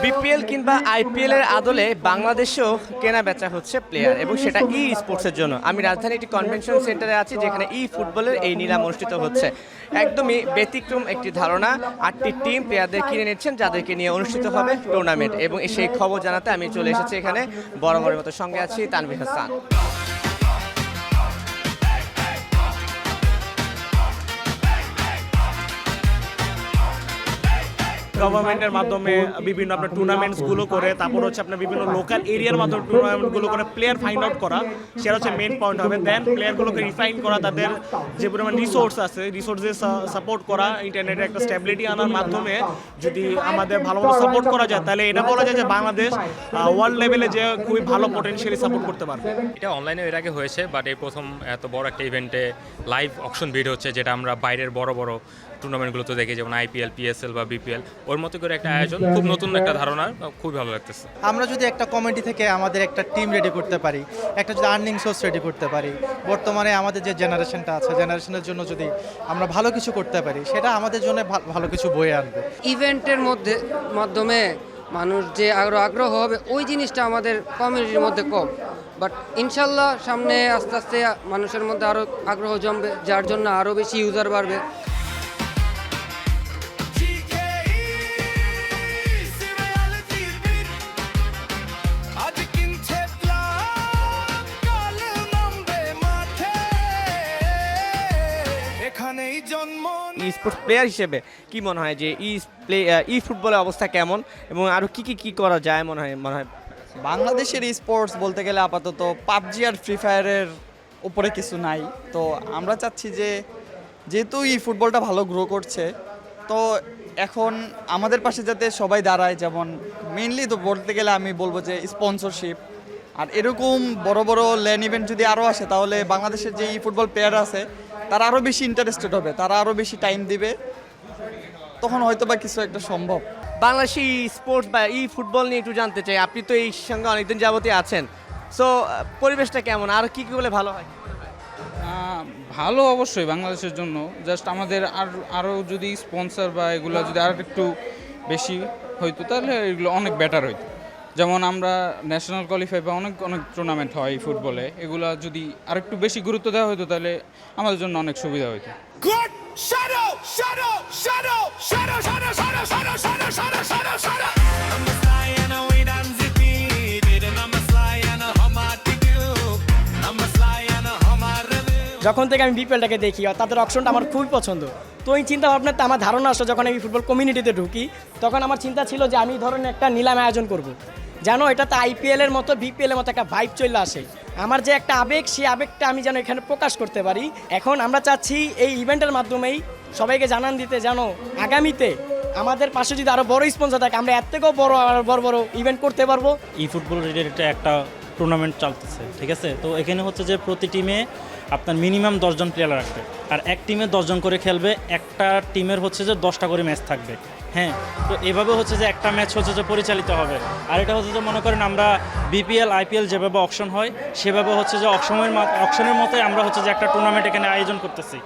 BPL কিংবা IPL এর আদলে বাংলাদেশেও কেনা বেচা হচ্ছে প্লেয়ার, এবং সেটা ই স্পোর্টসের জন্য। আমি রাজধানী একটি কনভেনশন সেন্টারে আছি, যেখানে ই ফুটবলের এই নিলাম অনুষ্ঠিত হচ্ছে। একদমই ব্যতিক্রম একটি ধারণা। 8টি টিম প্লেয়ারদের কিনে নিচ্ছেন, যাদেরকে নিয়ে অনুষ্ঠিত হবে টুর্নামেন্ট, এবং সেই খবর জানাতে আমি চলে এসেছি এখানে। বরাবরের মতো সঙ্গে আছি তানভীর হাসান। গভর্নমেন্টের মাধ্যমে বিভিন্ন আপনার টুর্নামেন্টসগুলো করে, তারপর হচ্ছে আপনার বিভিন্ন লোকাল এরিয়ার মাধ্যমে টুর্নামেন্টগুলো করে প্লেয়ার ফাইন্ড আউট করা, সেটা হচ্ছে মেন পয়েন্ট হবে। দেন প্লেয়ারগুলোকে রিফাইন করা, তাদের যে পরিমাণ রিসোর্স আছে রিসোর্সে সাপোর্ট করা, ইন্টারনেটে একটা স্ট্যাবিলিটি আনার মাধ্যমে যদি আমাদের ভালো মতো সাপোর্ট করা যায়, তাহলে এটা বলা যায় যে বাংলাদেশ ওয়ার্ল্ড লেভেলে যে খুবই ভালো পটেনশিয়ালি সাপোর্ট করতে পারবে। এটা অনলাইনে এর আগে হয়েছে, বাট এই প্রথম এত বড় একটা ইভেন্টে লাইভ অকশন বিড হচ্ছে, যেটা আমরা বাইরের বড় বড় টুর্নামেন্টগুলোতে দেখি, যেমন আইপিএল, পিএসএল বা বিপিএল। ওর মতো করে একটা আয়োজন, খুব নতুন একটা ধারণা, খুব ভালো লাগতেছে। আমরা যদি একটা কমিটি থেকে আমাদের একটা টিম রেডি করতে পারি, একটা যদি আর্নিং সোর্স রেডি করতে পারি, বর্তমানে আমাদের যে জেনারেশনটা আছে, জেনারেশনের জন্য যদি আমরা ভালো কিছু করতে পারি, সেটা আমাদের জন্য ভালো কিছু বয়ে আনবে। ইভেন্টের মাধ্যমে মানুষ যে আগ্রহ হবে, ওই জিনিসটা আমাদের কমিউনিটির মধ্যে কম। বাট ইনশাল্লাহ সামনে আস্তে আস্তে মানুষের মধ্যে আরও আগ্রহ জমবে, যার জন্য আরও বেশি ইউজার বাড়বে। ই স্পোর্টস প্লেয়ার হিসেবে কি মনে হয় যে ই ফুটবলের অবস্থা কেমন, এবং আরও কি করা যায় মনে হয়? বাংলাদেশের স্পোর্টস বলতে গেলে আপাতত পাবজি আর ফ্রি ফায়ারের উপরে কিছু নাই। তো আমরা চাচ্ছি যে যেহেতু ফুটবলটা ভালো গ্রো করছে, তো এখন আমাদের পাশে যাতে সবাই দাঁড়ায়। যেমন মেইনলি তো বলতে গেলে আমি বলবো যে স্পন্সরশিপ, আর এরকম বড় বড় ল্যান্ড ইভেন্ট যদি আরও আসে, তাহলে বাংলাদেশের যে ফুটবল প্লেয়ার আছে তারা আরও বেশি ইন্টারেস্টেড হবে, তারা আরও বেশি টাইম দিবে, তখন হয়তো বা কিছু একটা সম্ভব। বাংলাদেশি স্পোর্টস বা ফুটবল নিয়ে একটু জানতে চাই। আপনি তো এই সঙ্গে অনেকদিন যাবতীয় আছেন, সো পরিবেশটা কেমন, আর কি করলে ভালো হয়? ভালো অবশ্যই বাংলাদেশের জন্য। জাস্ট আমাদের আরও যদি স্পন্সর বা এগুলো যদি আর একটু বেশি হইতো, তাহলে এগুলো অনেক বেটার হইতো। যেমন আমরা ন্যাশনাল কোয়ালিফাই বা অনেক টুর্নামেন্ট হয় ফুটবলে, এগুলো যদি আর একটু বেশি গুরুত্ব দেওয়া হতো, তাহলে আমাদের জন্য অনেক সুবিধা হইতো। যখন থেকে আমি বিপিএলটাকে দেখি, তাদের অপশনটা আমার খুবই পছন্দ। তো এই চিন্তা ভাবনাতে আমার ধারণা আসলো, যখন আমি ফুটবল কমিউনিটিতে ঢুকি, তখন আমার চিন্তা ছিল যে আমি ধরনের একটা নিলাম আয়োজন করব, যেন এটাতে আইপিএলের মতো বিপিএলের মতো একটা ভাইব চলে আসে। আমার যে একটা আবেগ, সেই আবেগটা আমি যেন এখানে প্রকাশ করতে পারি। এখন আমরা চাচ্ছি এই ইভেন্টের মাধ্যমেই সবাইকে জানান দিতে, যেন আগামীতে আমাদের পাশে যদি আরও বড় স্পন্সর থাকে, আমরা এর থেকেও বড় ইভেন্ট করতে পারবো। ফুটবল রিলেটেড একটা টুর্নামেন্ট চলতেছে, ঠিক আছে? তো এখানে হচ্ছে যে প্রতি টিমে আপনার মিনিমাম 10 জন প্লেয়ার রাখবে, আর এক টিমে 10 জন করে খেলবে। একটা টিমের হচ্ছে যে 10টা করে ম্যাচ থাকবে। হ্যাঁ, তো এভাবে হচ্ছে যে একটা ম্যাচ হচ্ছে যে পরিচালিত হবে। আর এটা হচ্ছে যে মনে করেন আমরা বিপিএল, আইপিএল যেভাবে অকশন হয়, সেভাবে হচ্ছে যে অকশনের মতোই আমরা হচ্ছে যে একটা টুর্নামেন্ট এখানে আয়োজন করতেছি।